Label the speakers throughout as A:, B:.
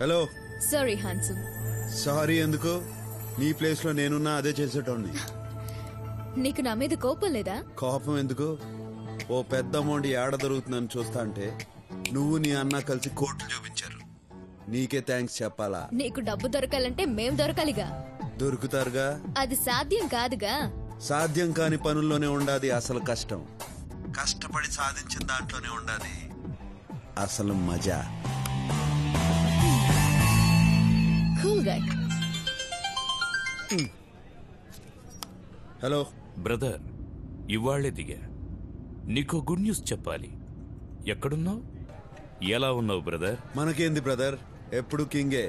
A: Hello.
B: Sorry handsome.
A: Sorry ఎందుకు? నీ place లో నేనున్నా అదే చేసేటోడిని.
B: నీకు నా మీద కోపం లేదా?
A: కోపం ఎందుకు? ఓ పెద్ద అమౌంట్ ఏడ దొరుకుతుందని చూస్తా అంటే నువ్వు నీ అన్న కలిసి కోర్టు చూపించారు. నీకే థ్యాంక్స్ చెప్పాలా?
B: నీకు డబ్బు దొరకాలంటే మేం దొరకాలిగా.
A: దొరుకుతారుగా.
B: అది సాధ్యం కాదుగా.
A: సాధ్యం కాని పనుల్లోనే ఉండాది అసలు కష్టం. కష్టపడి సాధించిన దాంట్లోనే ఉండాది అసలు మజా.
B: Cool guy.
A: హలో
C: బ్రదర్, ఇవాళ్లే దిగా. నీకో గుడ్ న్యూస్ చెప్పాలి. ఎక్కడున్నావు? ఎలా ఉన్నావు బ్రదర్?
A: మనకేంది బ్రదర్, ఎప్పుడు కింగే.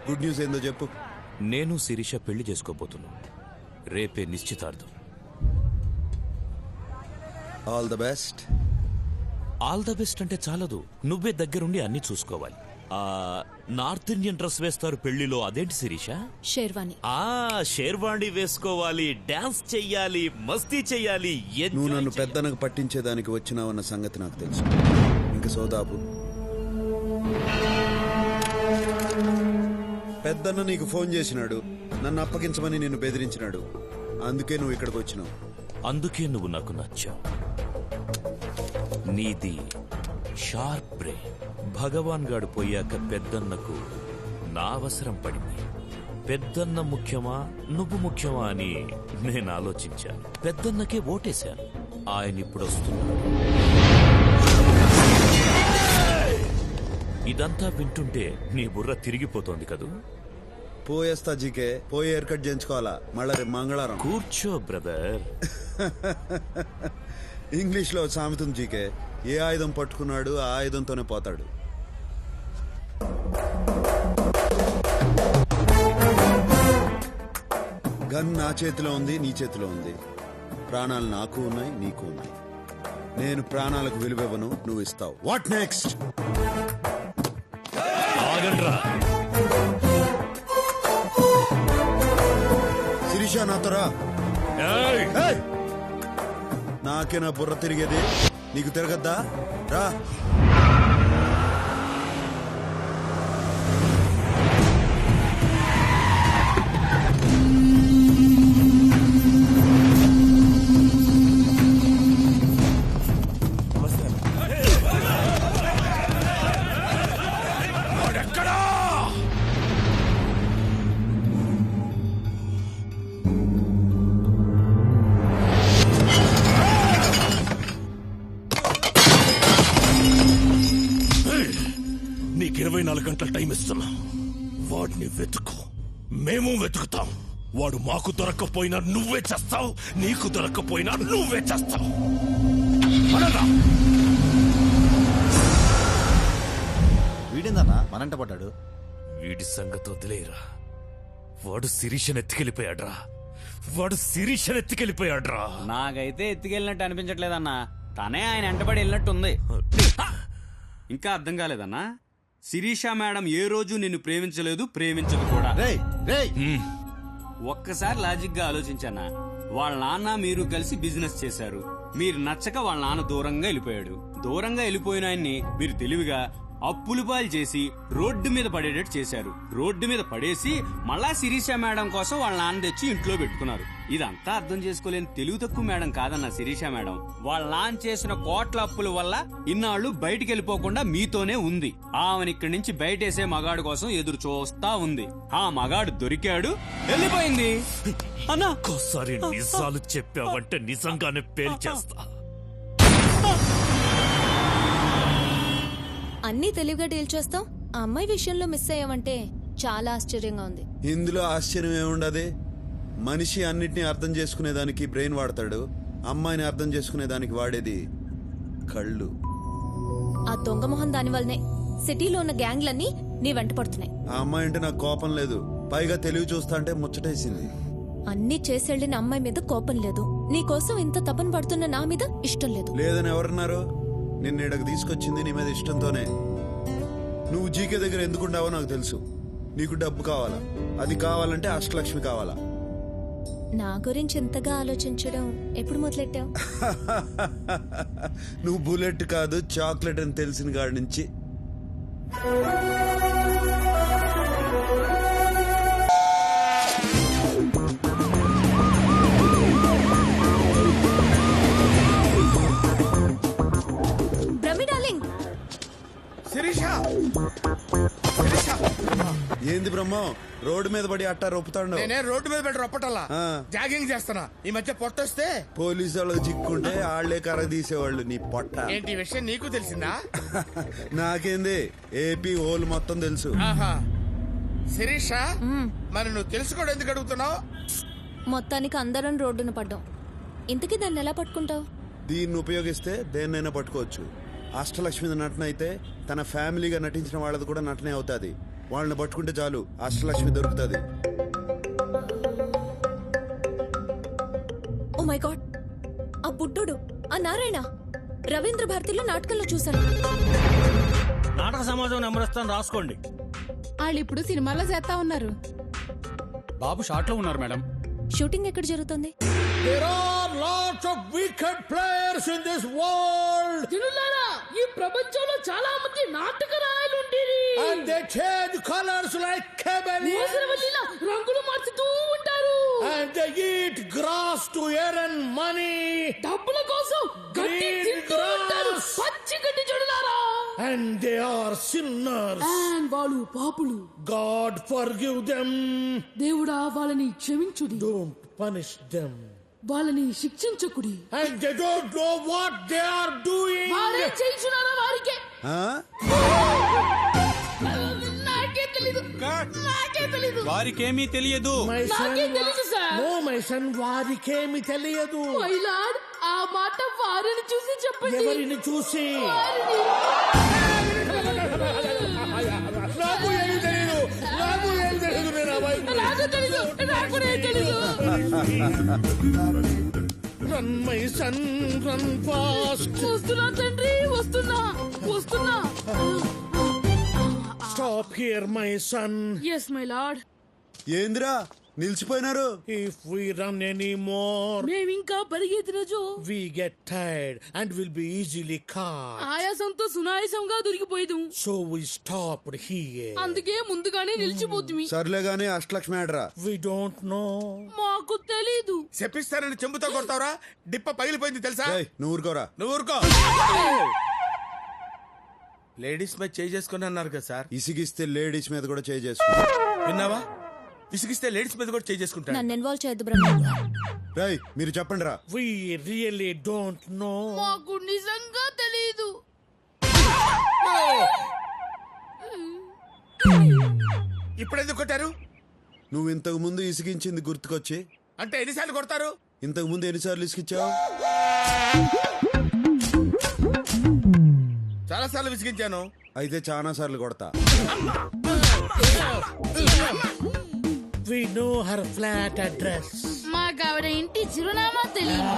A: గుడ్ న్యూస్ ఏందో చెప్పు.
C: నేను శిరీష పెళ్లి చేసుకోబోతున్నా. రేపే నిశ్చితార్థం.
A: All the best.
C: All the best అంటే చాలదు, నువ్వే దగ్గరుండి అన్ని చూసుకోవాలి. నార్త్ ఇండియన్ డ్రెస్ వేస్తారు పెళ్లిలో, అదేంటి శిరీష?
B: షేర్వాణి.
C: షేర్వాణి వేసుకోవాలి, డాన్స్ చెయ్యాలి, మస్తీ చెయ్యాలి.
A: నువ్వు నన్ను పెద్దనకు పట్టించేదానికి వచ్చినావన్న సంగతి నాకు తెలుసు. ఇంక సోదాపు. పెద్దన్న నీకు ఫోన్ చేసినాడు, నన్ను అప్పగించమని నిన్ను బెదిరించినాడు. అందుకే నువ్వు ఇక్కడికి వచ్చినావు.
C: అందుకే నువ్వు నాకు నచ్చావు. నీది షార్ప్ బ్రెయిన్. భగవాన్ గాడు పోయాక పెద్దన్నకు నా అవసరం పడింది. పెద్దన్న ముఖ్యమా నువ్వు ముఖ్యమా అని నేను ఆలోచించాను. పెద్దన్నకే ఓటేశాను. ఆయన ఇప్పుడు వస్తున్నాడు. ఇదంతా వింటుంటే నీ బుర్ర తిరిగిపోతోంది కదూ?
A: పోయేస్తా జీకే. పోయి హెయిర్ కట్ చేయించుకోవాలా మళ్ళా రేపు మంగళవారం.
C: కూర్చో బ్రదర్.
A: ఇంగ్లీష్ లో సామెత జీకే, ఏ ఆయుధం పట్టుకున్నాడు ఆ ఆయుధంతోనే పోతాడు. గన్ నా చేతిలో ఉంది, నీ చేతిలో ఉంది. ప్రాణాలు నాకు ఉన్నాయి, నీకు ఉన్నాయి. నేను ప్రాణాలకు విలువివ్వను, నువ్వు ఇస్తావు. What next? శిరీష నాతో రా. నాకే నా బుర్ర తిరిగేది, నీకు తిరగద్దా? రా.
D: నీకు 24 గంటల టైం ఇస్తున్నా. వాడిని వెతుకు, మేము వెతుకుతాం. వాడు మాకు దొరక్కపోయినా నువ్వే చేస్తావు, నీకు దొరక్కపోయినా నువ్వే చేస్తావు.
E: వీడిందన్నా మనంట పడ్డాడు.
C: వీడి సంగతి వదిలేరా. వాడు శిరీషను ఎత్తుకెళ్ళిపోయాడ్రా. వాడు శిరీషను ఎత్తుకెళ్ళిపోయాడ్రా.
F: నాకైతే ఎత్తుకెళ్ళినట్టు అనిపించట్లేదన్నా. తనే ఆయన వెంటబడి వెళ్ళినట్టుంది. ఇంకా అర్థం కాలేదన్నా? శిరీష మేడం ఏ రోజు నిన్ను ప్రేమించలేదు, ప్రేమించదు కూడా. ఒక్కసారి లాజిక్ గా ఆలోచించన్నా. వాళ్ళ నాన్న మీరు కలిసి బిజినెస్ చేశారు. మీరు నచ్చక వాళ్ళ నాన్న దూరంగా వెళ్ళిపోయాడు. దూరంగా వెళ్ళిపోయిన ఆయన్ని మీరు తెలివిగా అప్పులు పాలు చేసి రోడ్డు మీద పడేటట్టు చేశారు. రోడ్డు మీద పడేసి మళ్ళా శిరీష మేడం కోసం వాళ్ళ నాన్న తెచ్చి ఇంట్లో పెట్టుకున్నారు. ఇదంతా అర్థం చేసుకోలేని తెలుగు తక్కువ మేడం కాదన్న శిరీష మేడం. వాళ్ళ నాన్న చేసిన కోట్ల అప్పుల వల్ల ఇన్నాళ్లు బయటికి వెళ్ళిపోకుండా మీతోనే ఉంది. ఆమెను ఇక్కడి నుంచి బయటేసే మగాడు కోసం ఎదురు చూస్తా ఉంది. ఆ మగాడు దొరికాడు, వెళ్ళిపోయింది. అన్నా
C: ఒక్కోసారి నిజాలు చెప్పావంటే నిజంగానే పేల్చేస్తా.
B: అన్నీ తెలివిగా డీల్ చేస్తాం. ఆ అమ్మాయి విషయంలో మిస్ అయ్యావంటే చాలా ఆశ్చర్యంగా ఉంది.
A: ఇందులో ఆశ్చర్యం ఏముండదు. మనిషి అన్నిటినీ అర్థం చేసుకునేదానికి బ్రెయిన్ వాడతాడు, అమ్మాయిని అర్థం చేసుకునేదానికి వాడేది కళ్ళు.
B: ఆ దొంగ మొహం దాని వల్లనే సిటీలో ఉన్న గ్యాంగ్లన్నీ నీ వెంట పడుతున్నాయి.
A: ఆ అమ్మాయి అంటే నాకు కోపం లేదు, పైగా తెలివి చూస్తా అంటే ముచ్చటేసింది.
B: అన్నీ చేసేళ్లిన అమ్మాయి మీద కోపం లేదు, నీకోసం ఇంత తపన పడుతున్న నా మీద ఇష్టం లేదు.
A: లేదని ఎవరన్నారు? నిన్న ఇక్కడికి తీసుకొచ్చింది నీ మీద ఇష్టంతోనే. నువ్వు జీకే దగ్గర ఎందుకుంటావో నాకు తెలుసు. నీకు డబ్బు కావాలా, అది కావాలంటే అష్టలక్ష్మి కావాలా.
B: నా గురించి ఇంతగా ఆలోచించడం ఎప్పుడు మొదలెట్టావు?
A: నువ్వు బుల్లెట్ కాదు చాక్లెట్ అని తెలిసిన కాడి నుంచి.
G: శిరీష శిరీష
A: ఏంది బ్రహ్మం రోడ్డు మీద పడి అట్టా రొప్పుతాడు.
G: నేనే రోడ్డు మీద పెట్టి రొప్పటల్లా
A: ఆ.
G: జాగింగ్ చేస్తున్నా. ఈ మధ్య పొట్టొస్తే
A: పోలీసు వాళ్ళకి చిక్కుంటే ఆళ్లే కర్ర తీసేవాళ్ళు. నీ పొట్ట
G: ఏంటి ఈ విషయం నీకు తెలిసిందా?
A: నాకేంది ఏపీ హోల్ మొత్తం తెలుసు.
G: ఆహా శిరీష, మరి నువ్వు తెలుసుకోవడం ఎందుకు అడుగుతున్నావు?
B: మొత్తానికి అందరం రోడ్డున పడ్డాం. ఇంతకీ దాన్ని ఎలా పట్టుకుంటావు?
A: దీన్ని ఉపయోగిస్తే దేన్నైనా పట్టుకోవచ్చు. అష్టలక్ష్మి నటన అయితే తన ఫ్యామిలీగా నటించిన వాళ్ళది కూడా నటనే అవుతాది. వాళ్ళని పట్టుకుంటే చాలు అష్టలక్ష్మి దొరుకుతుంది.
B: ఓ మై గాడ్, ఆ బుడ్డోడు, ఆ నారాయణ రవీంద్ర భారతిలో నాటకంలో చూశాను.
H: నాటక సమాజం నెంబర్ ఇస్తాను, రాసుకోండి.
I: వాళ్ళు ఇప్పుడు సినిమాలో చేస్తా ఉన్నారు.
F: బాబు షార్ట్ లో ఉన్నారు మేడం.
B: షూటింగ్ ఎక్కడ జరుగుతుంది?
D: There are lots of wicked players in this world.
I: జనులారా, ఈ ప్రపంచంలో చాలా మంది నాటక రాయలు ఉండేది.
D: And they change colors like chameleons.
I: రంగులు మార్చుతూ ఉంటారు.
D: And they eat grass to earn money.
I: డబ్బుల కోసం గడ్డి
D: Green
I: తింటూ ఉంటారు.
D: grass.
I: పచ్చి గడ్డి జనులారా.
D: And they are sinners.
I: And వాళ్ళు పాపులు.
D: God forgive them.
I: దేవుడా వాళ్ళని క్షమించుడి.
D: Don't punish them.
I: వాళ్ళని శిక్షించకుడి.
D: And they don't know what they are doing.
I: వారే చేయించున్నారా వారికే?
A: ఆ?
I: నాకే తెలీదు. నాకే తెలీదు.
F: వారికేమీ తెలియదు.
D: My son,
I: నాకే తెలుసు సార్.
D: no, my son, వారికేమి తెలియదు.
I: మై లార్డ్, ఆ మాట వారిని చూసి చెప్పండి.
D: ఎవరిని చూసి?
I: వారిని.
D: నాకు ఏమి తెలియదు. నాకు ఏమి తెలియదు. నేను అబ్బాయి.
I: నాకు తెలీదు. నాకు తెలీదు.
D: Run, my son, run fast.
I: వస్తున్నా తండ్రి, వస్తున్నా వస్తున్నా.
D: Stop here, my son.
I: Yes my lord.
A: ఏందిరా నిలిచిపోయినారు?
D: If we run any more,
I: మేమింకా పరిగెత్తిన Joe
D: we get tired and will be easily caught.
I: ఆయాసంతో సునాయాసంగా దొరికిపోయేదు.
D: So we stopped here.
I: అందుకే ముందుగానే నిలిచిపోతుంది.
A: సర్లే గానీ అష్టలక్ష్మి ఆడరా.
D: We don't know.
I: మాకు తెలీదు.
G: చెప్పిస్తానని చెంబుతో కొడతావురా? డిప్ప పగిలిపోయింది తెలుసా?
A: ఏయ్, నువ్వు ఊరుకోరా.
G: నువ్వు ఊరుకో. లేడీస్ మీద చేయి చేసుకుని అన్నారు కదా సార్.
A: ఇసిగిస్తే లేడీస్ మీద కూడా చేయి చేసుకో.
G: విన్నావా? విసిగిస్తే లేడీస్ మీద కూడా చేయి చేసుకుంటాను.
B: నన్ను ఇన్వాల్వ్ చేయొద్దు బ్రహ్మ.
A: రేయ్ మీరు చెప్పండి రా.
D: We really don't know.
I: మాకు నిజంగా తెలీదు.
G: ఇప్పుడు ఎందుకు కొట్టారు?
A: నువ్వు ఇంతకు ముందు ఇసిగించింది గుర్తుకొచ్చి.
G: అంటే ఎన్నిసార్లు కొడతారు?
A: ఇంతకు ముందు ఎన్నిసార్లు ఇసిగించావు?
G: చాలా సార్లు విసిగించాను.
A: అయితే చాలా సార్లు కొడతా.
D: We know her flat address.
I: మాకు ఆవిడ ఇంటి చిరునామా తెలియదు.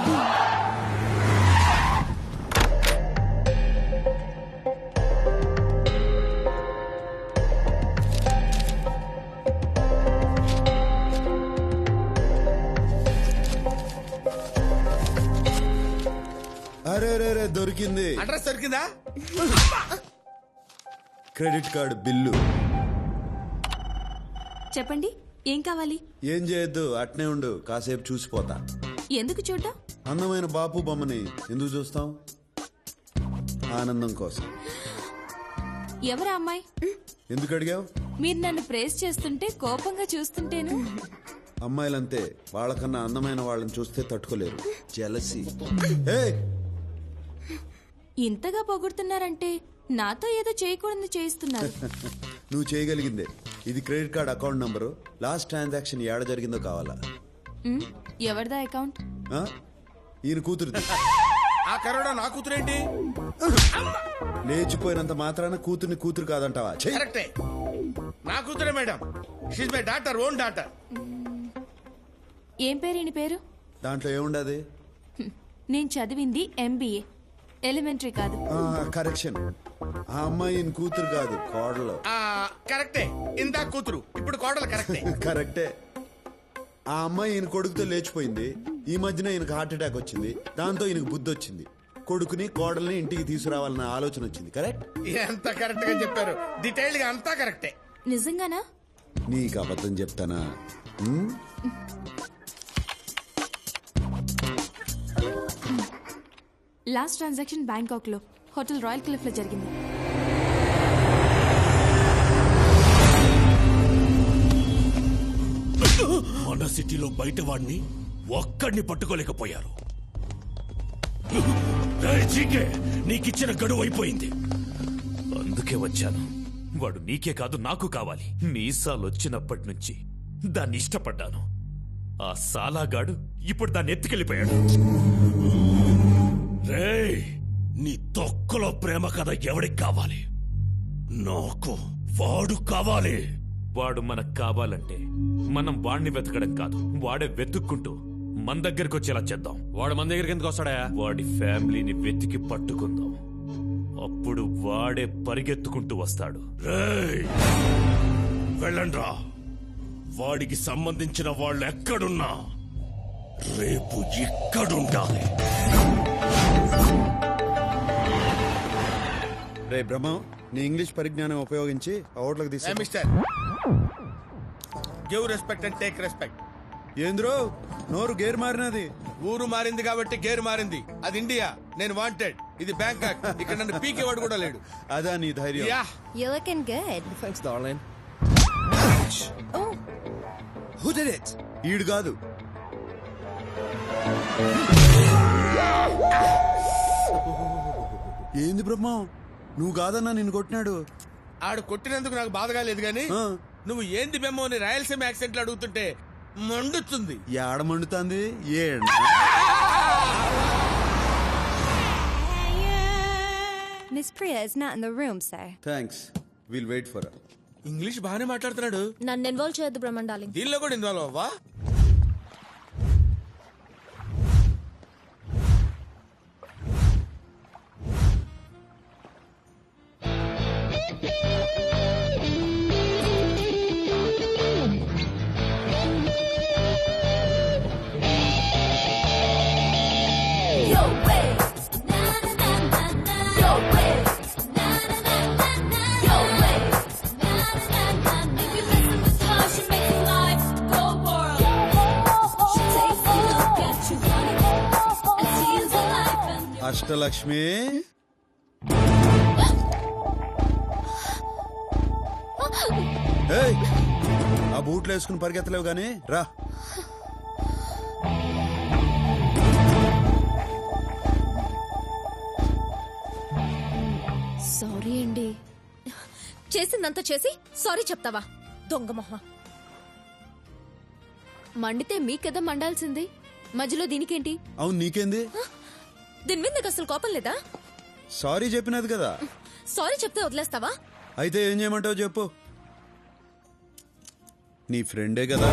A: అరే రే రే దొరికింది.
G: అడ్రస్ దొరికిందా?
A: Credit card bill.
B: చెప్పండి, ఏం కావాలి?
A: ఏం చేయొద్దు, అట్నే ఉండు, కాసేపు చూసిపోతా.
B: ఎందుకు చూడ్డా?
A: అందమైన బాపు బొమ్మని ఎందుకు చూస్తాం? ఆనందం కోసం.
B: ఎవరా అమ్మాయి?
A: ఎందుకు అడిగావు?
B: మీరు నన్ను ప్రేస్ చేస్తుంటే కోపంగా చూస్తుంటేను.
A: అమ్మాయిలంతే, వాళ్ళకన్నా అందమైన వాళ్ళని చూస్తే తట్టుకోలేరు. జెలసీ.
B: ఇంతగా పొగుడుతున్నారంటే నాతో ఏదో చేయకూడదు చేయిస్తున్నారు.
A: నువ్వు చేయగలిగిందే. ఇది credit card account number. Last transaction ఏడ జరిగిందో కావాలా?
B: ఎవరిదా అకౌంట్?
A: ఆ? ఈయన కూతురుది.
G: ఆ కరోనా నా కూతురేంటి?
A: లేచిపోయినంత మాత్రాన కూతుర్ని కూతురు కాదంటావా? చెయ్.
G: కరెక్టే, నా కూతురే madam. She's my daughter, own daughter.
B: ఏం పేరు ఈయన పేరు?
A: దాంట్లో ఏముండదు?
B: నేను చదివింది MBA, ఎలిమెంటరీ కాదు.
A: కరెక్షన్. ఆ అమ్మాయి ఈయన కూతురు కాదు, కోడలు.
G: కరెక్టే, ఇందా కూతురు, ఇప్పుడు కోడలు. కరెక్టే.
A: కరెక్టే. ఆ అమ్మాయి ఈయన కొడుకుతో లేచిపోయింది. ఈ మధ్యన ఈయనకు హార్ట్ అటాక్ వచ్చింది. దాంతో ఈయనకు బుద్ధి వచ్చింది. కొడుకుని కోడల్ని ఇంటికి తీసుకురావాలన్న ఆలోచన వచ్చింది. కరెక్ట్?
G: ఎంత కరెక్ట్ గా చెప్పారు. డీటెయిల్డ్ గా అంతా కరెక్టే.
B: నిజంగానా?
A: నీకు అబద్ధం చెప్తానా?
B: లాస్ట్ ట్రాన్సాక్షన్ బ్యాంకాక్ లో హోటల్ రాయల్ క్లిఫ్ లో జరిగింది.
D: బయట వాడిని ఒక్కడిని పట్టుకోలేకపోయారు. రేయ్ జీకే, నీకిచ్చిన గడువు అయిపోయింది.
C: అందుకే వచ్చాను. వాడు నీకే కాదు నాకు కావాలి. మీసాలు వచ్చినప్పటి నుంచి దాన్ని ఇష్టపడ్డాను. ఆ సాలాగాడు ఇప్పుడు దాన్ని ఎత్తుకెళ్ళిపోయాడు.
D: రేయ్, నీ తొక్కలో ప్రేమ కథ ఎవడికి కావాలి? నాకు వాడు కావాలి.
C: వాడు మనకు కావాలంటే మనం వాడిని వెతకడం కాదు, వాడే వెతుక్కుంటూ మన దగ్గరికి వచ్చేలా చేద్దాం.
H: వాడు మన దగ్గరికి ఎందుకు వస్తాడా?
C: వాడి ఫ్యామిలీని వెతికి పట్టుకుందాం. అప్పుడు వాడే పరిగెత్తుకుంటూ వస్తాడు.
D: రేయ్, వెళ్ళండ్రా. వాడికి సంబంధించిన వాళ్ళు ఎక్కడున్నా రేపు ఇక్కడుండాలి.
A: రే బ్రహ్మం, నీ ఇంగ్లీష్ పరిజ్ఞానం ఉపయోగించి అవుట్లోకి
G: ఏ
A: తీసి
G: mister, give respect and take respect.
A: ఏంద్రో నోరు గేర్ మారినది.
G: ఊరు మారింది కాబట్టి గేరు మారింది. అది ఇండియా, నేను వాంటెడ్. ఇది బ్యాంకాక్, ఇక్కడ నన్ను పీకేవాడు కూడా లేడు.
A: అదా నీ ధైర్యం?
G: Yeah,
B: You're looking good.
E: Thanks darling.
B: Oh,
E: who did it?
A: ఈడు కాదు. ఏంది బ్రహ్మం, నువ్వు కాదన్నా నిన్ను కొట్టినాడు.
G: ఆడు కొట్టినందుకు నాకు బాధగా లేదు గానీ
A: ఆ.
G: నువ్వు ఏంది బెమ్మో అని రాయలసీమ యాక్సెంట్ లో అడుగుతుంటే మండుతుంది.
A: ఏడ మండుతాంది? ఏడ
J: Miss Priya is not in the room, sir.
A: Thanks, will wait for.
G: English బాగానే మాట్లాడుతున్నాడు.
B: నన్ను ఇన్వాల్వ్ చేయొద్దు బ్రహ్మన్ డార్లింగ్.
G: దీనిలో కూడా ఇన్వాల్వ్ అవ్వా?
A: అష్టలక్ష్మి, ఏయ్, ఆ బూట్లు వేసుకుని పరిగెత్తలేవు గాని రా.
B: సారీ అండి. చేసిందంతా చేసి సారీ చెప్తావా? దొంగ మొహ. మండితే మీకెదా మండాల్సింది, మధ్యలో దీనికేంటి?
A: అవును, నీకేంది?
B: దీని మీద నీకు అసలు కోపం లేదా?
A: సారీ చెప్పినది కదా.
B: సారీ చెప్తే వదిలేస్తావా?
A: అయితే ఏం చేయమంటావు చెప్పు. నీ ఫ్రెండే కదా.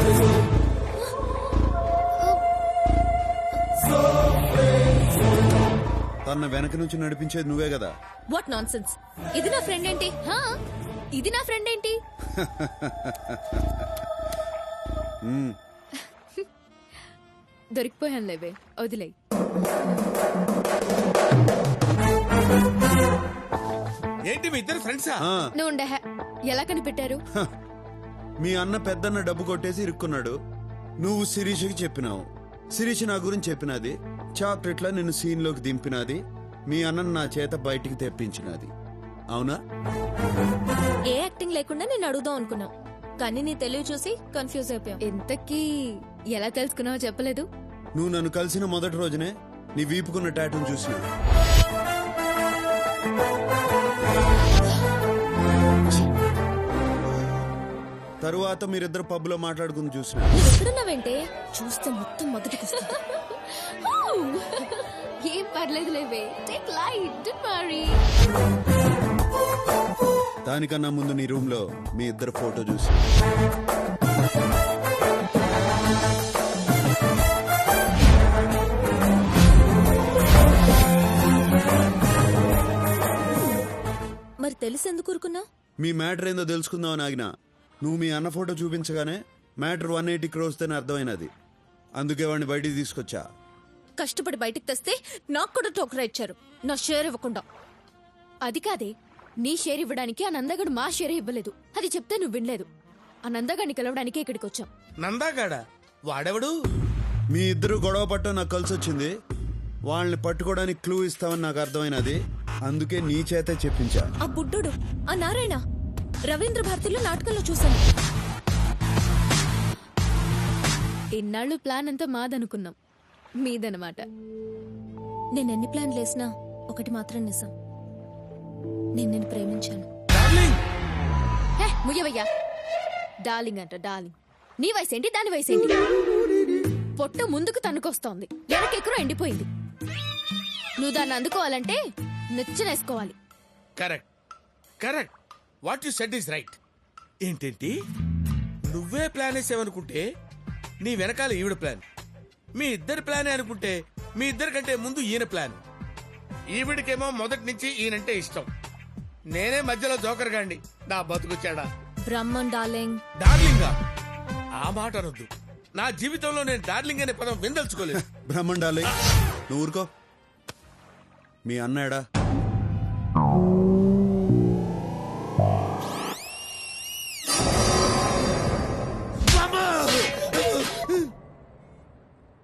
A: తన వెనక నుంచి నడిపించేది నువ్వే కదా.
B: What non sense. ఇది నా ఫ్రెండ్ ఏంటి? హా? ఇది నా ఫ్రెండ్ ఏంటి? దొరికిపోయాను లేవే, వదిలే.
G: ఏంటి మీ ఇద్దరు ఫ్రెండ్సా?
A: ఆ,
B: నువ్వు ఉండే ఎలా కనిపెట్టారు?
A: మీ అన్న పెద్దన్న డబ్బు కొట్టేసి ఇరుక్కున్నాడు. నువ్వు శిరీషకి చెప్పినావు, శిరీష్ నా గురించి చెప్పినది, చాక్లెట్లా నిన్ను సీన్ లోకి దింపినది, మీ అన్న నా చేత బయటికి తెప్పించినది. అవునా?
B: ఏ యాక్టింగ్ లేకుండా నేను అడుగుదాం అనుకున్నా, కానీ నీ తెలివి చూసి కన్ఫ్యూజ్ అయిపోయాం. ఇంతకీ ఎలా తెలుసుకున్నావో చెప్పలేదు.
A: నువ్వు నన్ను కలిసిన మొదటి రోజునే నీ వీపుకున్న టాటూను చూసిన. తరువాత మీరిద్దరు పబ్ లో మాట్లాడుకుని చూసిన.
B: నువ్వు ఎక్కడున్నావేంటే? చూస్తే మొత్తం మొదటికి వస్తుంది. ఏం పర్లేదు లేవే, టేక్ లైట్, డోంట్ వరీ.
A: దానికన్నా ముందు నీ రూమ్ లో మీ ఇద్దరు ఫోటో చూసి.
B: మరి తెలిసి ఎందుకు ఊరుకున్నావు?
A: మీ మ్యాటర్ ఏందో తెలుసుకుందామని ఆగిన. నువ్వు మీ అన్న ఫోటో చూపించగానే మ్యాటర్ 180 crores అని అర్థమైనది. అందుకే వాడిని బయటికి తీసుకొచ్చా.
B: కష్టపడి బయటికి తెస్తే నాకు కూడా టోకరా ఇచ్చారు, నా షేర్ ఇవ్వకుండా. అది కాదే, నీ షేర్ ఇవ్వడానికి ఆ నందగాడు మా షేర్ ఇవ్వలేదు. అది చెప్తే నువ్వు వినలేదు. ఆ నందగాడిని కలవడానికే ఇక్కడికి వచ్చాం.
G: నందాగాడా? వాడెవడు?
A: మీ ఇద్దరు గొడవ పట్టడం నాకు కలిసి వచ్చింది. వాళ్ళని పట్టుకోవడానికి క్లూ ఇస్తామని నాకు అర్థమైనది. అందుకే నీ చేతే చెప్పించా.
B: ఆ బుడ్డోడు, ఆ నారాయణ, రవీంద్ర భారతిలో నాటకంలో చూశాను. ఇన్నాళ్ళు ప్లాన్ అంతా మాదనుకున్నాం, మీదనమాట. నేను ఎన్ని ప్లాన్లు వేసినా ఒకటి మాత్రం నిజం, నేను నిన్ను ప్రేమించాను. ముయ్యవయ్యా, డార్లింగ్ అంట డార్లింగ్. నీ వయసేంటి, దాని వయసేంటి? పొట్టు ముందుకు తన్నుకొస్తోంది, వెనకెక్కరో ఎండిపోయింది. నువ్వు దాన్ని అందుకోవాలంటే నెచ్చనేసుకోవాలి.
G: Correct correct, what you said is right. ఏంటేంటి, నువ్వే ప్లాన్ వేసావనుకుంటే నీ వెనకాల ఈవిడ ప్లాన్, మీ ఇద్దరి ప్లానే అనుకుంటే మీ ఇద్దరి కంటే ముందు ఈయన ప్లాన్. ఈవిడికేమో మొదటి నుంచి ఈయనంటే ఇష్టం, నేనే మధ్యలో జోకర్గాండి. నా బతుకుచ్చాడా
B: బ్రహ్మన్ డార్లింగ్.
G: డార్లింగా? ఆ మాట అనొద్దు. నా జీవితంలో నేను డార్లింగ్ అనే పదం విందల్చుకోలేదు.
A: బ్రహ్మండాలి, నువ్వు ఊరుకో. మీ అన్నాడా?